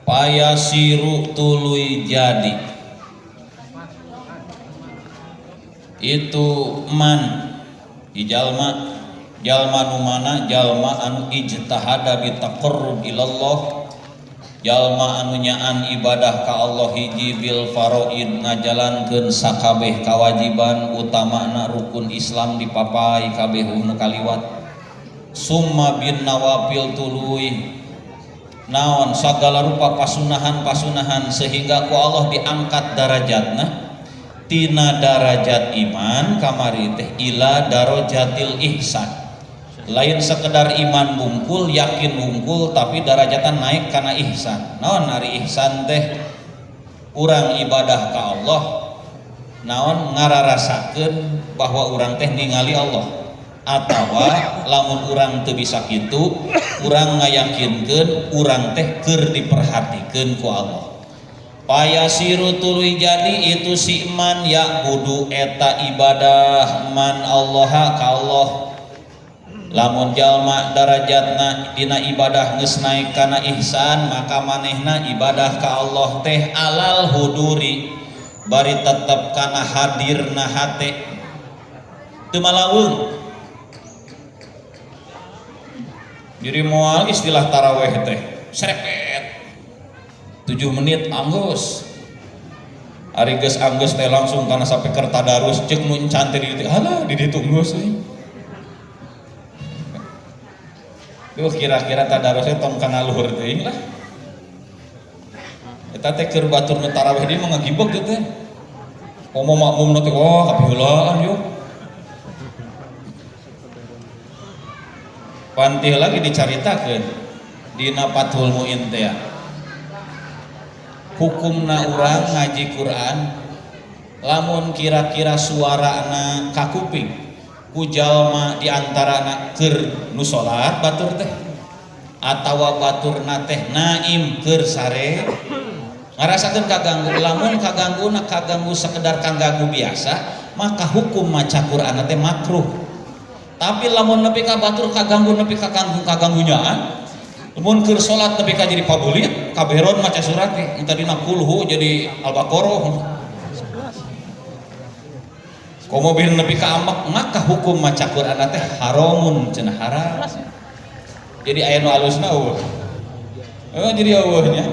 payasiru tuluy jadi itu man jalma nu mana jalma anu ijtihada bi taqarrub ilallah, jalma anu nyaan ibadah ka Allah hiji bil faraid ngajalankeun sakabeh kawajiban utamana rukun Islam dipapai kabeh nu kaliwat, summa bin nawafil tuluy naon sagala rupa pasunahan-pasunahan sehingga ku Allah diangkat darajatna tina darajat iman kamari teh ila darajatil ihsan, lain sekedar iman bungkul yakin bungkul tapi darajatan naik karena ihsan. Naon ari ihsan teh urang ibadah ka Allah naon ngararasakeun bahwa urang teh ningali Allah, atawa lamun urang teu bisa kitu urang ngayakinkeun urang teh keur diperhatikeun ku Allah. Payasiru tuluy jadi itu si man ya budu eta ibadah man Allah ka Allah. Lamun jalma darajatna dina ibadah geus naik kana ihsan maka manehna ibadah ka Allah teh alal huduri bari tetep kana hadirna hate teu malaweung. Jadi moal istilah taraweh teh serepet 7 menit anggus, ari geus anggus teh langsung kana sampai keur tadarus ceuk nu encan teh di halah di ditu geus euy. Duh kira-kira tadarusnya tong kana luhur teuing lah. Eta teh keur batur nu tarawih di mah ngagibeg teh. Komo makmum teh wah kapiheulaan yuk. Pantih lagi dicaritakeun dina Fathul Muin teh. Hukumna urang ngaji Quran lamun kira-kira suarana ka kuping ku jalma diantarana keur nu salat batur teh atawa baturna teh naim keur sare ngarasakeun kaganggu. Lamun kaganggu sekedar kaganggu biasa maka hukum maca Quran teh makruh. Tapi lamun nepi ka batur kaganggu nepi ka kaganggunyaan, lamun keur salat nepi ka jadi pabulit kaberon maca surat teh tadi na kulhu jadi al-baqarah komo bir nepi ka amak maka hukum maca Quran teh haramun cenah haram. Jadi aya nu alusna eueuh. Jadi eueuh nya.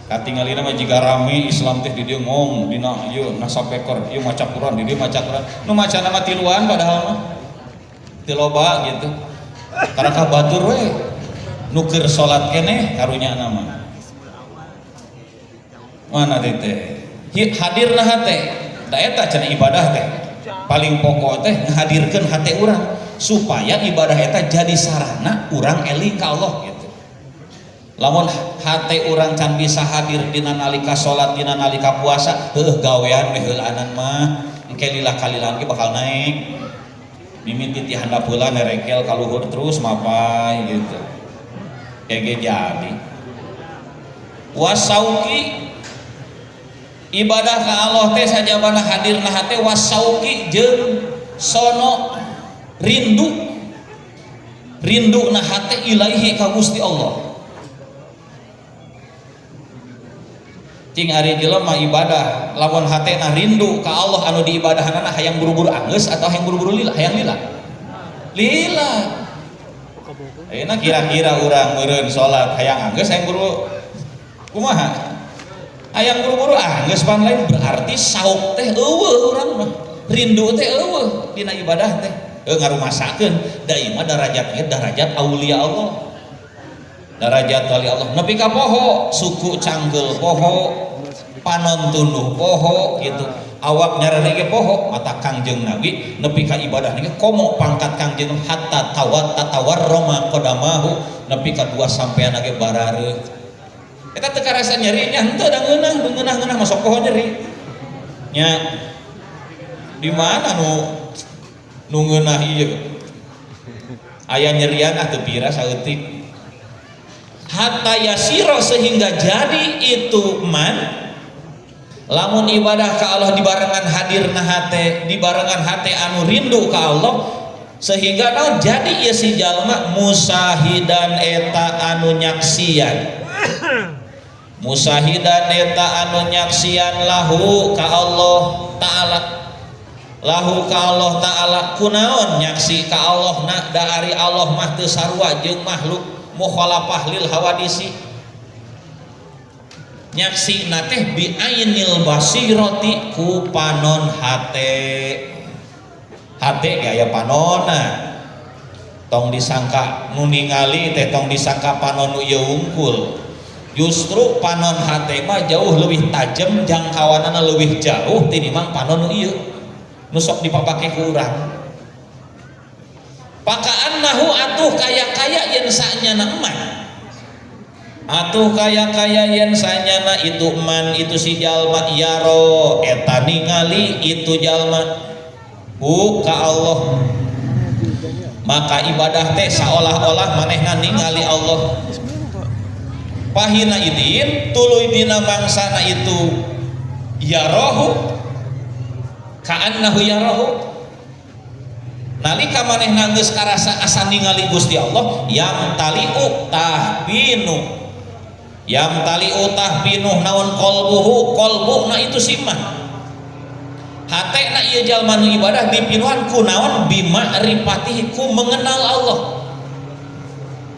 Katingalina mah jiga rame Islam teh di dieu ngom dina ieu nasapekor ieu maca Quran di dieu maca Quran. Nu macana mah tiluan padahal mah. Teu loba gitu. Karena ka batur we nu keur salat keneh karunya nama. Mana teh? Hadirna hate. Da eta cenah ibadah teh paling pokok teh ngahadirkeun hate urang supaya ibadah eta jadi sarana urang eling ka Allah gitu. Lamun hate urang can bisa hadir dina nalika salat dina nalika puasa heuh gawean we heulanan mah engke lillah kalilan ge bakal naik. Mimiti ti handap heula nerekel ka luhur terus mapai gitu. Kayak jadi. Wasauki ibadah ka Allah teh sajabana hadirna hate wasauki jeung sono rinduna hate ilaihi ka Gusti Allah. Cing ari jelema ibadah lamun hatena rindu ka Allah anu diibadahanna hayang buru-buru anggeus atau hayang buru-buru lila, hayang lila. Lila. Ayeuna kira-kira urang meureun salat hayang anggeus hayang buru kumaha? Hayang buru-buru anggeus pan lain berarti sauk teh eueuh urang mah. Rindu teh eueuh dina ibadah teh. Ngarumasakeun da ieu mah darajatnya darajat aulia Allah. Darajat wali Allah nepi ka poho suku canggel poho panontunuh poho gitu awak nyarana ge poho mata Kangjeng Nabi nepi ka ibadah ge komo pangkat Kangjeng hatta tatawarrama qadamahu nepi ka 2 sampean ge barareuh eta teu karasa nyeri nya henteu da ngeunah masuk poho nyeri nya di mana nu ngeunah ieu aya nyerian teu pira saeutik hatta yasiro sehingga jadi itu man lamun ibadah ka Allah dibarengan hadirna hate dibarengan hate anu rindu ka Allah sehingga naon jadi ieu si jalma musahidan eta anu nyaksian musahidan eta anu nyaksian lahu ka Allah taala, lahu ka Allah taala kunaon nyaksi ka Allah na da ari Allah mah teu sarua jeung makhluk mukhalafah lil hawadisi, nyaksi nateh bi ainil basirati ku panon hate gaya panona tong disangka nu ningali teh tong disangka panon nu ieu unggul, justru panon hate mah jauh lebih tajam jangkauanana lebih jauh tinimbang panon nu ieu nu sok dipapake ku urang. Pakaannahu atuh kaya-kaya yen sanyana eman, atuh kaya-kaya yen sanyana itu man itu si jalma yaro eta ningali itu jalma ka Allah, maka ibadah teh seolah-olah manehna ningali Allah. Pahina idin tuluy dina mangsana itu yarahu ka'annahu yarahu, nalika manehna geus karasa asa ningali Gusti Allah yang taliu tahbinu, yang taliu tahbinu naon qalbuhu, qalbuna itu simah hatena ieu jalma nu ibadah dipinuhan ku naon bima'rifatihi ku mengenal Allah,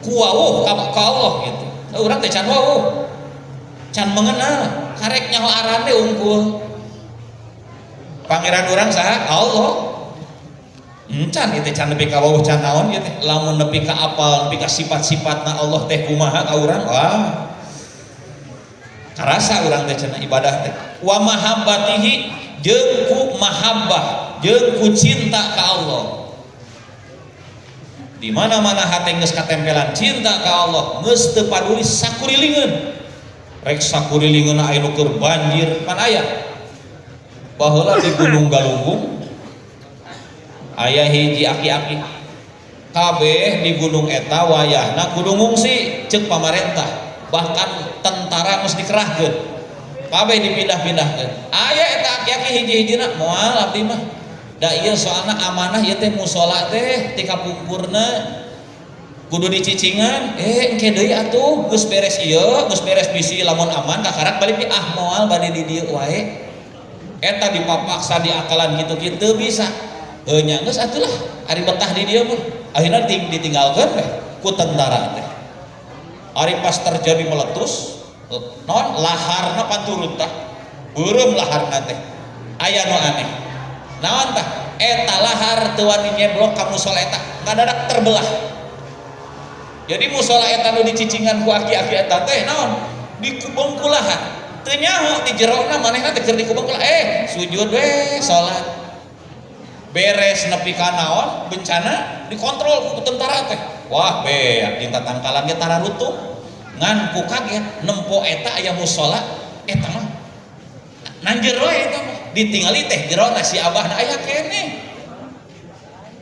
ku wawuh ka Allah gitu. Urang teh can wawuh can mengenal karek nyaho aran teh unggul. Pangeran urang saha? Allah. Can ieu teh can nepi ka wawuh can naon ieu teh, lamun nepi ka apal nepi ka sifat-sifatna Allah teh kumaha ka urang, wah karasa urang teh cenah ibadah teh. Wa mahabbatihi jeung ku mahabbah jeung ku cinta ka Allah, di mana-mana hate geus katempelan cinta ka Allah geus teu paduli sakurilingeun, rek sakurilingeun aya nu keur banjir pan aya baheula di Gunung Galunggung aya hiji aki-aki kabeh di gunung eta wayahna kudu ngungsi ceuk pamarentah, bahkan tentara geus dikerahkeun kabeh dipindah-pindahkeun. Aya eta aki-aki hiji-hijina moal abdi mah da ieu soalna amanah ieu teh mushola teh ti kapungkurna kudu dicicingan, engke deui atuh geus beres ieu geus beres bisi lamun aman kakarak balik di moal bade di dieu wae. Eta dipapaksa diakalan kitu-kitu bisa nya geus atuh lah ari betah di dieu mah akhirna ditinggalkeun we ku tentara teh. Ari pas terjadi meletus non laharna panturut tah beureum laharna teh aya nu aneh naon tah eta lahar teu wani nyeblok ka mushola eta ngadadak terbelah. Jadi mushola eta nu dicicingan ku aki-aki eta teh naon dikubeng ku lahar teu nyaho di jerona manehna teh keur dikubeng ku sujud we salat beres nepi ka naon bencana dikontrol ku tentara teh, wah beak dinta tangkalan ge tararutung ngan ku kaget nempo eta aya mushola eta mah nanjeur wae eta mah ditingali teh jerona si abahna aya keneh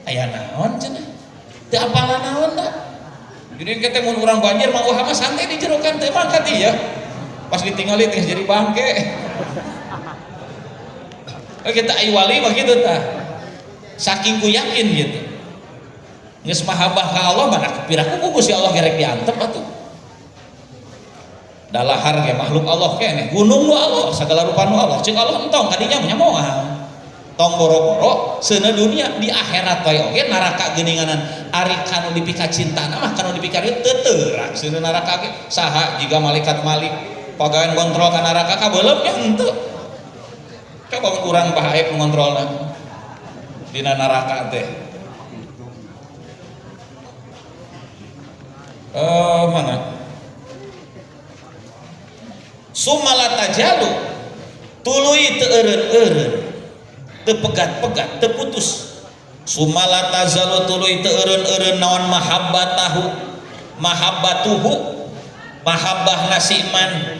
aya naon cenah teu apalan naon da. Jadi kita mun urang banjir mah wah mah santai di jero kan teu mangkat ieu pas ditingali teh jadi bangke. Kita ai wali mah kitu tah saking ku yakin gitu geus mahabbah ka Allah mana kepiraku ku Gusti Allah gerek diantep atuh. Dalahar ge makhluk Allah keneh, gunung nu Allah, segala rupa nu Allah. Ceuk Allah entong kadinya nya moal. Tong boro-boro seuneu dunia di akhirat bae oge naraka geuninganan ari kanu dipika cintana mah kanu dipika teu teurak seuneu naraka ge saha jiga malaikat malik pagawean kontrol ka naraka kabeuleuh nya henteu. Coba urang bahae ngontrolna dina naraka teh. Mana? Sumala tajalu tuluy teu eureun-eureun teu pegat-pegat teu putus. Sumala tazalu tuluy teu eureun-eureun naon mahabbatuhu mahabbah nasiman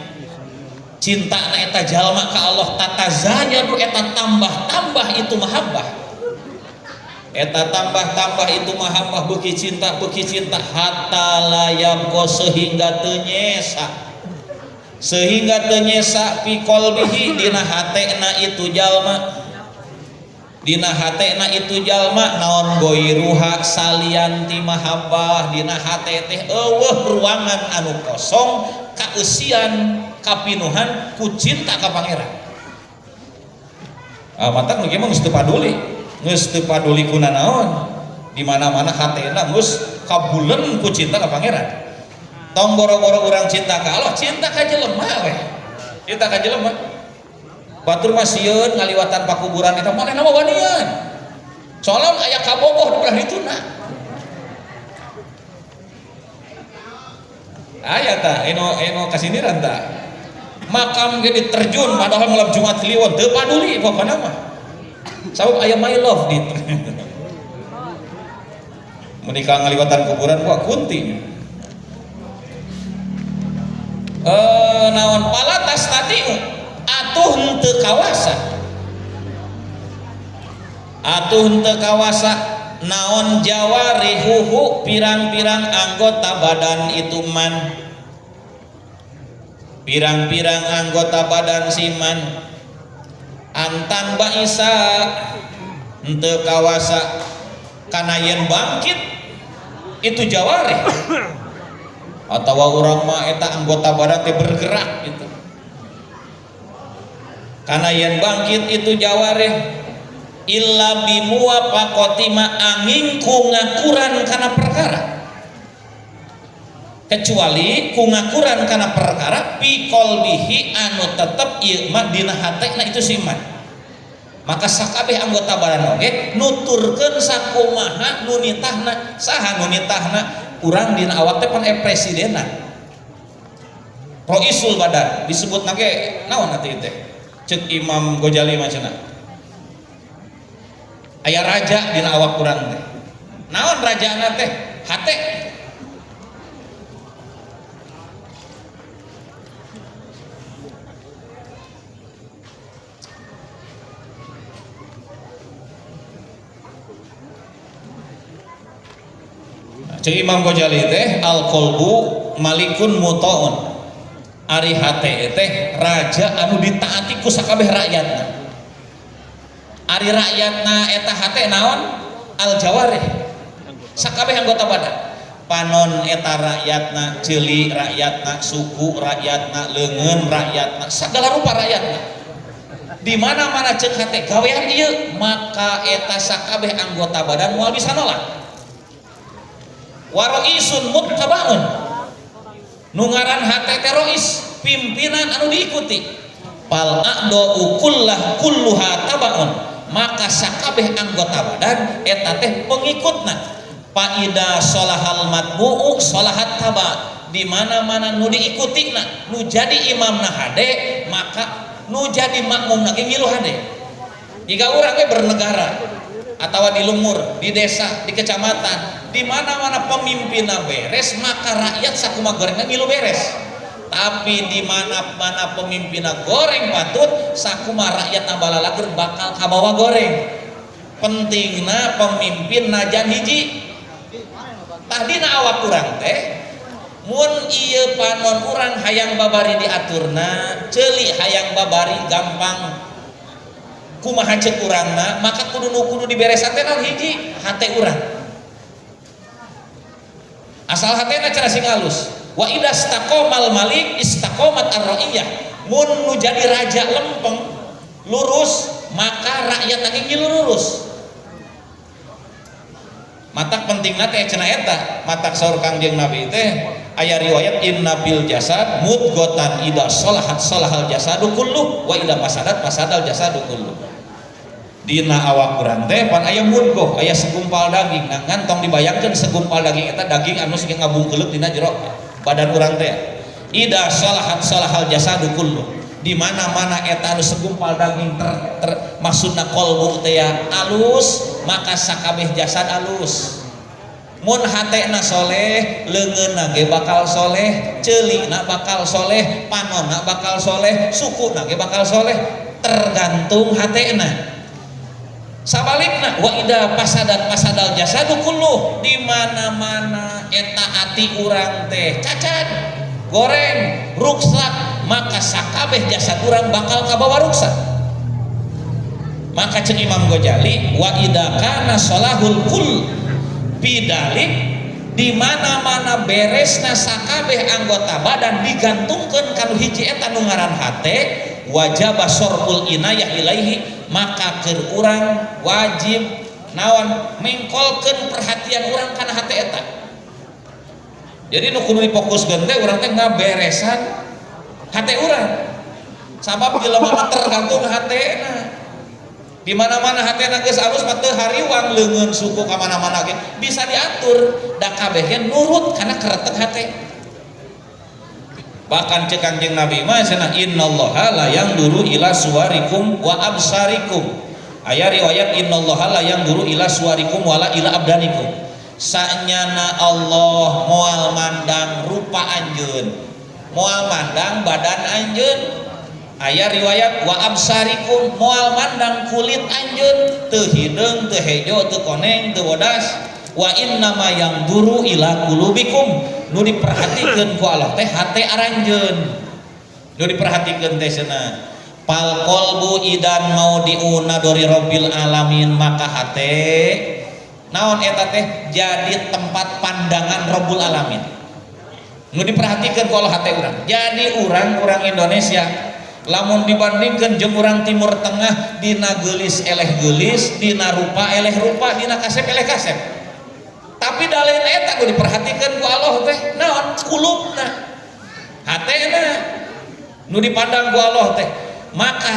cintana eta jalma ka Allah tatazayadu eta tambah-tambah itu mahabbah eta tambah-tambah itu mahabbah beuki cinta hatta layam ko sehingga teu nyesa fi qalbihi dina hatena itu jalma naon goiruha salianti mahabbah dina hate teh eueuh ruangan anu kosong kaeusian kapinuhan ku cinta ka pangeran. Mata nu ge mah geus teu paduli ku nanaon, di mana-mana hatena geus kabulen ku cinta ka pangeran. Tong boro-boro urang cinta ka Allah, cinta ka jelema we. Cinta ka jelema. Batur mah sieun ngaliwatan pakuburan eta manehna mah wanian. Soalna aya kabogoh udah dituna. Aya tah eno kasindiran tah. Makam ge diterjun padahal malam Jumat Kliwon teu paduli pokona mah. Sabab aya my love ditu. Menikah ngaliwatan kuburan gua kunting. Naon palatas tadi atuh henteu kawasa naon jawarihuhu pirang-pirang anggota badan itu man, pirang-pirang anggota badan siman antan baisa henteu kawasa kana yen bangkit itu jawarih atau urang mah eta anggota badan teh bergerak gitu. Karena yang bangkit itu jawareh illa bimuwafaqati ma angin ku ngakuran kana perkara, kecuali ku ngakuran kana perkara fi qalbihi anu tetep ieu mah dina hatena itu siman. Maka sakabeh anggota badan oge nuturkeun sakumaha nu nitahna, saha nu nitahna urang dina awak teh pan presidenan Roisul Badan disebut nage naon atuh teh ceuk Imam Ghazali macana aya raja dina awak urang teh naon rajana teh hate. Cek Imam Ghazali teh al qalbu malikun mutaun, ari hate teh raja anu ditaati ku sakabeh rakyatna. Ari rakyatna eta hate naon al jawarih sakabeh anggota badan. Panon eta rakyatna, ceuli rakyatna, suku rakyatna, leungeun rakyatna, sagala rupa rakyatna. Di mana-mana cek hate gawean ieu maka eta sakabeh anggota badan moal bisa nolak. Waroisun muttabaun nungaran hate terois pimpinan anu diikuti pal a'dau kulluha tabaun maka sakabeh anggota badan eta teh pengikutna paida sholahal matbu'u sholahat taba di mana-mana nu diikutina nu jadi imamna hade maka nu jadi makmumna ge ngilu hade. Jika urang ge bernegara atau di lumur, di desa, di kecamatan, di mana-mana pemimpinna beres maka rakyat sakuma gorengna ngilu beres. Tapi di mana-mana pemimpinna goreng patut sakuma rakyat balalagur bakal kabawa goreng. Pentingna pemimpin najan hiji. Tadina awak urang teh mun ieu panon urang hayang babari diaturna, ceuli hayang babari gampang kumaha ceuk urangna maka kudu diberesan teh naon hiji hate urang asal hatena cara sing halus wa idza istaqamal malik istaqamat ar-ra'iyah mun nu jadi raja lempeng lurus maka rakyat lagi ngilu lurus. Matak pentingna teh cenah eta matak saur Kangjeng Nabi teh aya riwayat inna bil jasad mudghatan idza salahat salahal jasadu kullu wa idza fasadat fasadal jasadu kullu. Dina awak urang teh pan aya mudghah aya segumpal daging nah ngantong dibayangkeun segumpal daging eta daging anu sing ngabungkeuleuk dina jero badan urang teh idza salahat salahal jasadu kullu di mana-mana eta anu segumpal daging maksudna qalbu teh alus maka sakabeh jasad alus. Mun hatena soleh leungeunna ge bakal soleh, ceulina bakal soleh, panonna bakal soleh, sukuna ge bakal soleh, tergantung hatena. Sabalikna wa ida pasadal jasadu kulluh di mana-mana eta ati urang teh cacat, goreng, ruksak maka sakabeh jasad urang bakal kabawa ruksak. Maka cek Imam Ghazali wa ida kana salahul kull bidalik di mana-mana beresna sakabeh anggota badan digantungkan kanu hiji eta nu ngaran hate, wajib sorful inayah ilaihi, maka keur urang wajib naon mengkolkeun perhatian urang kana hate eta. Jadi nu kudu difokuskeun teh urang teh ngaberesan hate urang. Sabab jelema tergantung hatena. Di mana-mana hatena geus alus mah teu hariwang leungeun suku ka mana-mana ge bisa diatur da kabeh ge nurut kana karetek hate. Bahkan cek Kangjeng Nabi mah cenah innallaha la yanzuru ila suwarikum wa absarikum. Aya riwayat innallaha la yanzuru ila suwarikum wala ila abdanikum. Sanyana Allah moal mandang rupa anjeun, moal mandang badan anjeun. Aya riwayat wa absarikum moal mandang kulit anjeun, teu hideung, teu hejo, teu koneng, teu bodas. Wa innama yanzuru ila qulubikum, nu diperhatikeun ku Allah teh hate aranjeun. Nu diperhatikeun teh cenah pal qalbu idan mau diuna dari rabbil alamin, maka hate naon eta teh jadi tempat pandangan Rabbul alamin. Nu diperhatikeun ku Allah hate urang. Jadi urang Indonesia lamun dibandingkan jeung urang Timur Tengah, dina geulis eleh geulis, dina rupa eleh rupa, dina kasep eleh kasep. Tapi dalain eta kudu diperhatikeun ku Allah teh naon kulubna, hatena nu dipandang ku Allah teh. Maka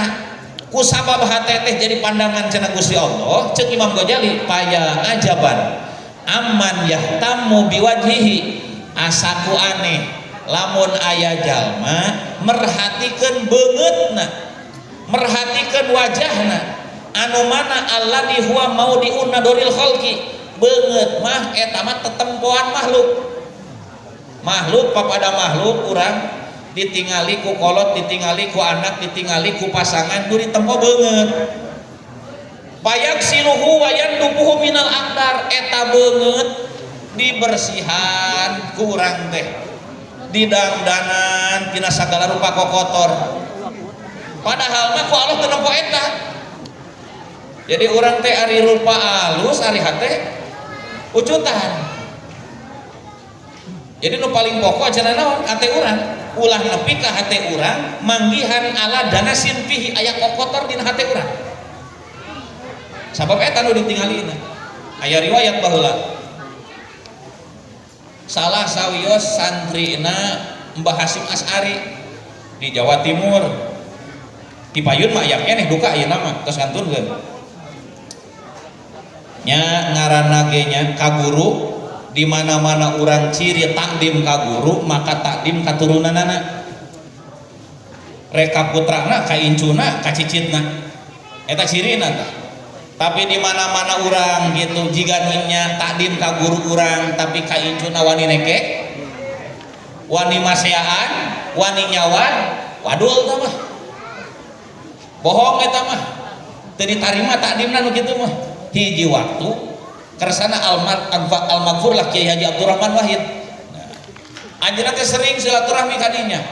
ku sabab hate teh jadi pandangan cenah Gusti Allah, ceuk Imam Ghazali paya ajaban amman yahtammu biwajhihi, asaku aneh lamun aya jalma merhatikeun beungeutna, merhatikeun wajahna anu mana alladzi huwa maudiun nadoril khalqi. Beungeut mah eta mah tetempoan makhluk papada makhluk urang ditingali ku kolot, ditingali ku anak, ditingali ku pasangan, kudu ditempo beungeut. Payak siluhu wayan dupuhu minal akdar, eta beungeut dibersihan ku urang teh, didangdanan tina sagala rupa kokotor. Padahal mah ku Allah teu nempo eta. Jadi urang teh ari rupa alus, ari hate ucutan. Jadi nu paling pokok cenah naon hate urang, ulah nepi ka hate urang manggihan ala danasin fihi, aya kokotor dina hate urang. Sabab eta nu ditingalina. Aya riwayat baheula salah sawios santrina Mbah Hasyim Asy'ari di Jawa Timur, di Payun mah aya keneh duka ieu nama tos ngantunkeun nya ngaranna ge nya ka guru. Di mana-mana urang ciri takdim ka guru maka takdim ka turunanana, reka putrana ka incuna ka cicitna, eta cirina tah. Tapi di mana-mana urang gitu jiga nya takdim ka guru urang tapi ka incuna wani neke, wani maseaan, wani nyawan, wadul tah mah bohong eta mah, teu ditarima takdimna nu kitu mah. Hiji waktu kersana al-Maghfur lah Kiai Haji Abdurrahman Wahid, nah, anjeunna teh sering silaturahmi ka dinya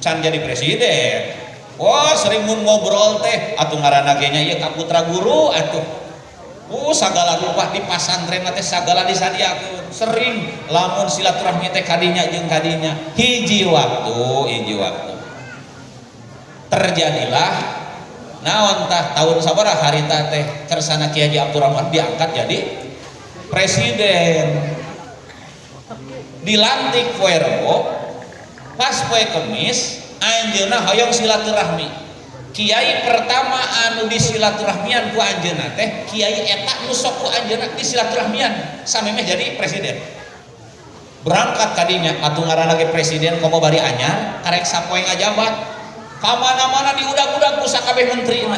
can jadi presiden. Wah sering mun ngobrol teh atuh ngaranna ge nya ieu ka putra guru atuh. Sagala rupa di pasantren teh sagala disadiakeun. Sering lamun silaturahmi teh ka dinya jeung ka dinya. Hiji waktu terjadilah naon tah tahun sabaraha harita teh kersana Kiai Haji Abdurrahman diangkat jadi presiden. Dilantik poe Rebo, pas poe Kemis anjeunna hoyong silaturahmi. Kiai pertama anu disilaturahmian ku anjeunna teh kiai eta nu sok ku anjeunna disilaturahmian samemeh jadi presiden. Berangkat kadinya atuh ngaranna ge presiden komo bari anyar karek sapoe ngajabat. Ka mana-mana diudag-udag ku sakabeh menterina.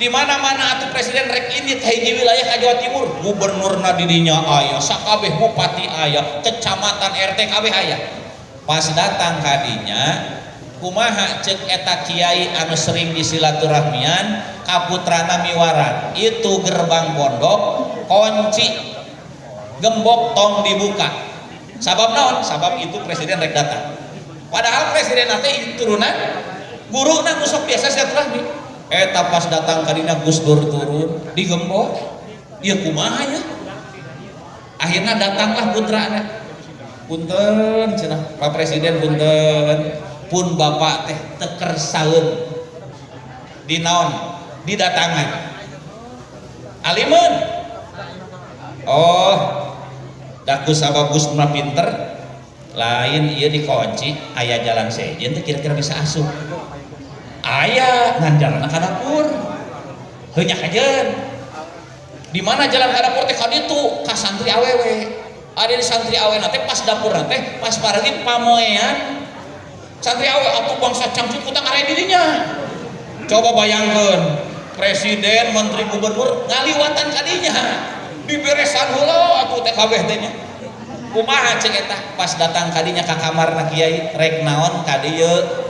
Di mana-mana atuh presiden rek indit hiji wilayah ka Jawa Timur, gubernurna di dinya aya, sakabeh bupati aya, kecamatan RT kabeh aya. Pas datang kadinya kumaha ceuk eta kiai anu sering disilaturahmian ka putrana miwaran, itu gerbang pondok kunci gembok tong dibuka. Sabab naon? Sabab itu presiden rek datang. Padahal presiden teh turunan guruna nu sok biasa silaturahmi. Eta pas datang ka dina Gus Dur turun digembok. Ieu kumaha ya? Akhirnya datanglah putranya, punten cenah Pak Presiden, punten pun bapak teh teker saeun di naon didatangan alimun. Oh daku sababus mah pinter lain ieu dikunci aya jalan sejen teh kira-kira bisa asup aya ngan jalan ka dapur heunya kajeun di mana jalan ka dapur teh ka ditu ka santri awewe ada di santri awewe teh pas dapur teh pas paragi pamoean santri awewe atuh bangsa cangcut kutang area dirinya. Coba bayangkeun presiden menteri gubernur ngaliwatan kadinya diberesan heula atuh teh kabeh teh nya kumaha cek eta pas datang kadinya ka kamarna kiai rek naon ka dieu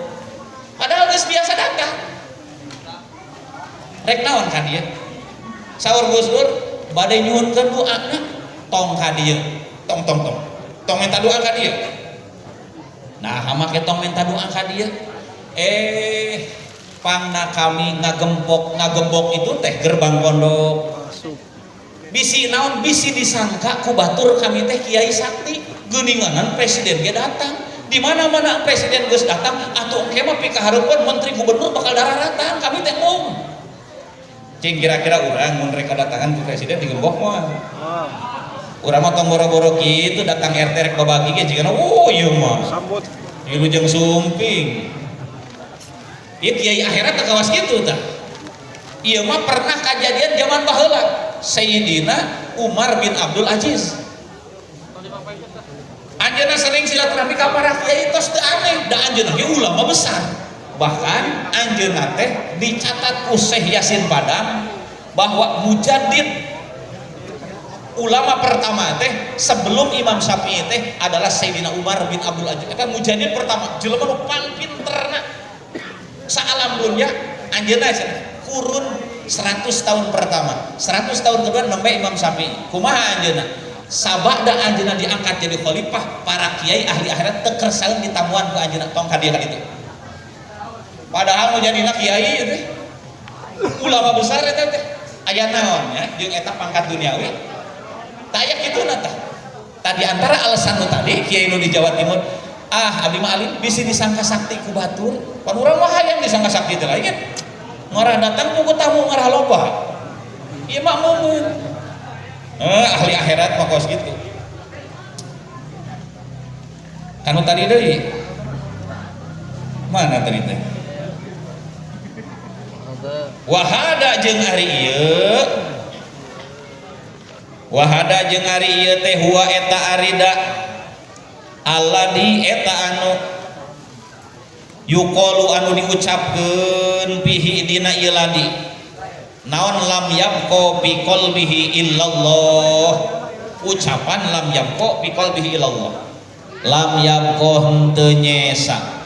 padahal geus biasa datang rek naon ka dieu saur Gus Dur bade nyuhunkeun doana tong ka dieu tong minta doa ka dieu nah make tong minta doa ka dieu pangna kami ngagembok itu teh gerbang pondok bisi naon bisi disangka ku batur kami teh kiai sakti geuninganan presiden ge datang di mana-mana presiden geus datang atuh engke mah pikahareupeun menteri gubernur bakal dararatan kami teh mung cing kira-kira urang mun rek datangan ku presiden digembok mah urang mah tong boro-boro kitu datang RT rek babagi ge jigana ieu mah sambut ieu jeung sumping ieu kiai akhirat teh kawas kitu tah ieu mah pernah kejadian zaman baheula Sayyidina Umar bin Abdul Aziz anjeunna sering silaturahmi ka para kiai tos teu aneh da anjeunna ge ulama besar bahkan anjeunna teh dicatat ku Syekh Yasin Padang bahwa mujaddid ulama pertama teh sebelum Imam Syafi'i teh adalah Sayyidina Umar bin Abdul Aziz eta mujaddid pertama jelema nu paling pinterna saalam dunya anjeunna kurun 100 tahun pertama 100 tahun kedua nembe Imam Syafi'i kumaha anjeunna sabada anjeunna diangkat jadi khalifah para kiai ahli akhirat teu kersaeun ditamuan ku anjeunna tong ka dieu ka ditu padahal nu jadina kiai teh ulama besar eta teh aya naon nya jeung eta pangkat duniawi tah aya kituna tah tadi antara alasan nu tadi kiai nu di Jawa Timur abdi mah alim bisi disangka sakti ku batur pan urang mah hayang disangka sakti teh lain ngorah datang ku tamu ngorah loba ieu mah mumun ahli akhirat mah kos gitu kanu tadi deui mana tadi teh wahada jeung ari ieu wahada jeung ari ieu teh huwa eta arida alladzi eta anu yuqalu anu diucapkeun bihi dina ieu ladi naon lam yabqa bi qalbihi illallah ucapan lam yabqa bi qalbihi illallah lam yabqa henteu nyesa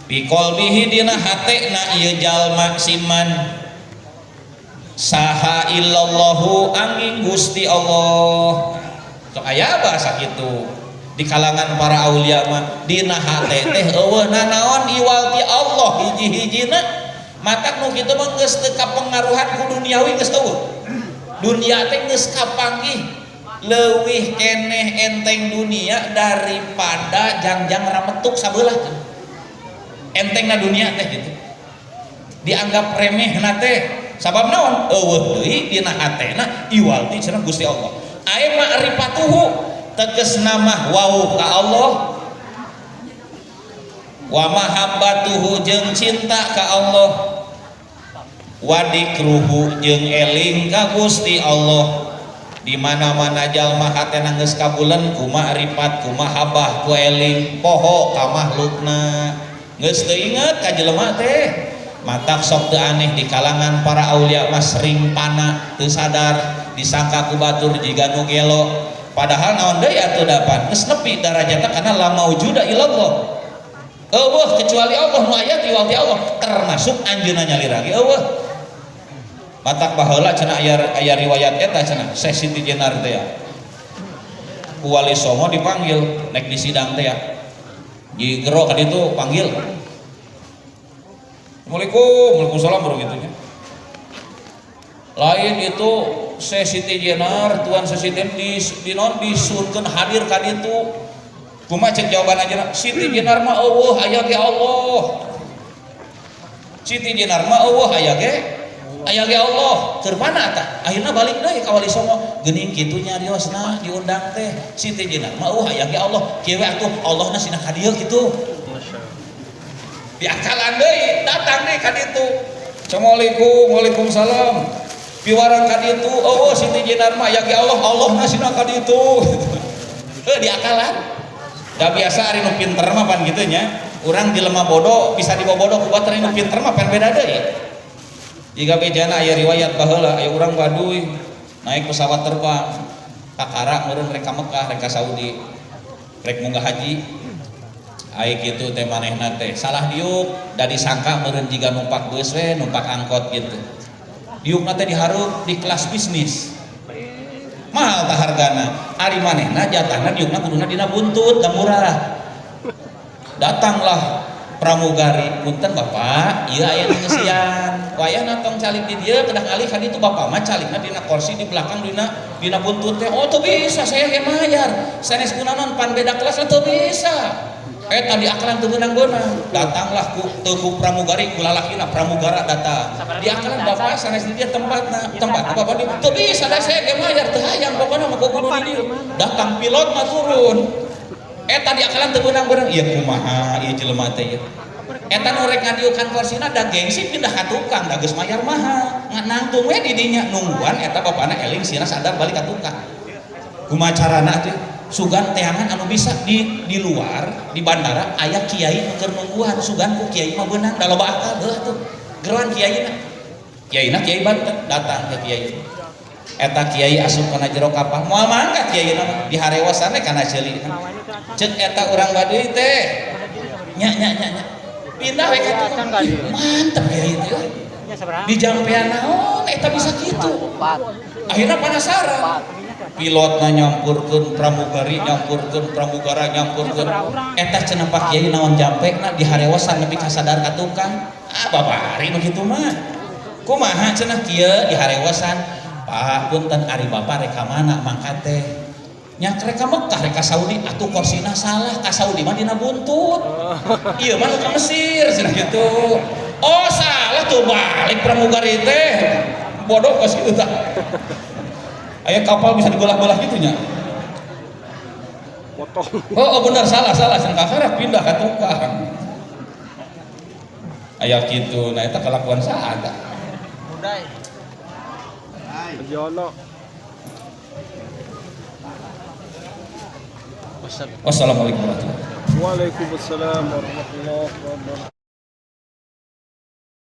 bi qalbihi dina hatena ieu jalma siman saha illallahu angin Gusti Allah sok aya bahasa kitu di kalangan para aulia mah dina hate teh eueuh naon iwal ti Allah hiji-hijina matak nu kitu mah geus teu kapengaruhan ku duniawi geus eueuh dunia teh geus kapanggih leuwih keneh enteng dunia daripada jangjang rametuk sabelah entengna dunia teh gitu dianggap remeh na teh sabab naon eueuh deui dina hatena iwal ti cenah Gusti Allah aya ma'rifatuhu teges nama wau ka Allah wa mahabbatuhu jeung cinta ka Allah wa dikruhu jeung eling ka Gusti Allah di mana-mana jalma hatena geus kabulen ku ma'rifat ku mahabbah ku eling poho ka makhlukna geus teu inget ka jelema teh matak sok teu aneh di kalangan para aulia mah sering pana teu sadar disangka ku batur jiga nu gelo padahal naon deui atuh dapat geus nepi darajatna kana la maujuda illallah eueuh kecuali Allah nu aya ti wal ti Allah termasuk anjeunna nyaliragi eueuh matak baheula cenah aya riwayat eta cenah Syekh Siti Jenar teh ku Wali Songo dipanggil nek di sidang teh di gero ka ditu panggil Assalamualaikum, waalaikumsalam baru gitu nya lain itu Siti Jenar tuan sesiten disurkeun hadir ka ditu. Kumaha cek jawaban aja Siti Jenar mah eueuh aya ge Allah. Siti Jenar mah eueuh aya ge Allah. Keur mana tah? Akhirna balik deui ka Wali Songo. Geuning kitu nyariosna diundang teh. Siti Jenar mah eueuh aya ge Allah. Kieu atuh Allahna sina ka dieu kitu. Diakalan deui datang deui ka ditu. Assalamualaikum, waalaikumsalam. Piwarang ka ditu, eueuh Siti Jenar mah aya ge Allah, Allahna sina ka ditu. Diakalan. Da biasa ari nu pinter mah pan kitu nya. Urang jelema bodoh bisa dibobodoh ku batur nu pinter mah pan beda deui. Jika bejana aya riwayat baheula aya urang Baduy naik pesawat terbang kakara meureun rek ka Mekah rek ka Saudi rek munggah haji. Ai kitu teh manehna teh salah diuk da disangka meureun jiga numpak beus we numpak angkot kitu. Diukna teh dihareup di kelas bisnis. Mahal tah hargana. Ari manehna jatahna diukna kuduna dina buntut da murah. Datanglah pramugari, punten Bapak, ieu aya nu ngeusian. Wayahna tong calik di dieu kedah alih ka ditu Bapak mah calikna dina kursi di belakang dina buntut teh. Oh teu bisa saya ge mayar. Sanes kunaon pan beda kelas teu bisa. Eta diakalan teu beunang-beunang. Datanglah ku pramugari ku lalakina pramugara datang. Diakalan Bapak sanes di dieu tempatna. Tempat Bapak di teu bisa da saya ge mayar teu hayang pokona mah kudu di dieu. Datang pilot mah turun. Eta diakalan teu beunang-beunang. Ieu kumaha ieu jelema teh ieu. Eta nu rek ngadieukan korsina da gengsi pindah ka tukang da geus mayar mahal. Nangtung we di dinya nungguan eta bapana eling sieuna sadar balik ka tukang. Kumaha carana teh? Sugan teangan anu bisa di luar di bandara aya kiai keur nungguan sugan ku kiai mah beunang da loba akal heuh atuh geroan kiaina kiai Banten datang ke kiai eta kiai asup kana jero kapal moal mangkat kiaina diharewasan we kana ceuli ceuk eta urang Baduy teh nya pindah we ka tukang mantep kiai teh dijampean naon eta bisa kitu akhirna penasaran pilotna nyampurkeun pramugari nyampurkeun pramugara nyampurkeun eta cenah Pak Kiai naon jampekna diharewasan nepi ka sadar ka tukang babari nu kitu mah kumaha cenah kieu diharewasan Pak punten ari Bapak rek ka mana mangkat teh nya rek ka Mekah rek ka Saudi atuh korsina salah ka Saudi mah dina buntut ieu mah nu ka Mesir cenah kitu oh salah tuh balik pramugari teh bodoh geus kitu tah aya kapal bisa dibelah-belah gitunya. Potong. Oh benar salah cenah kakara pindah ka tukang. Aya kitu, nah eta kelakuan saada. Muday. Jono. Wassalamualaikum warahmatullahi wabarakatuh. Waalaikumsalam warahmatullahi wabarakatuh.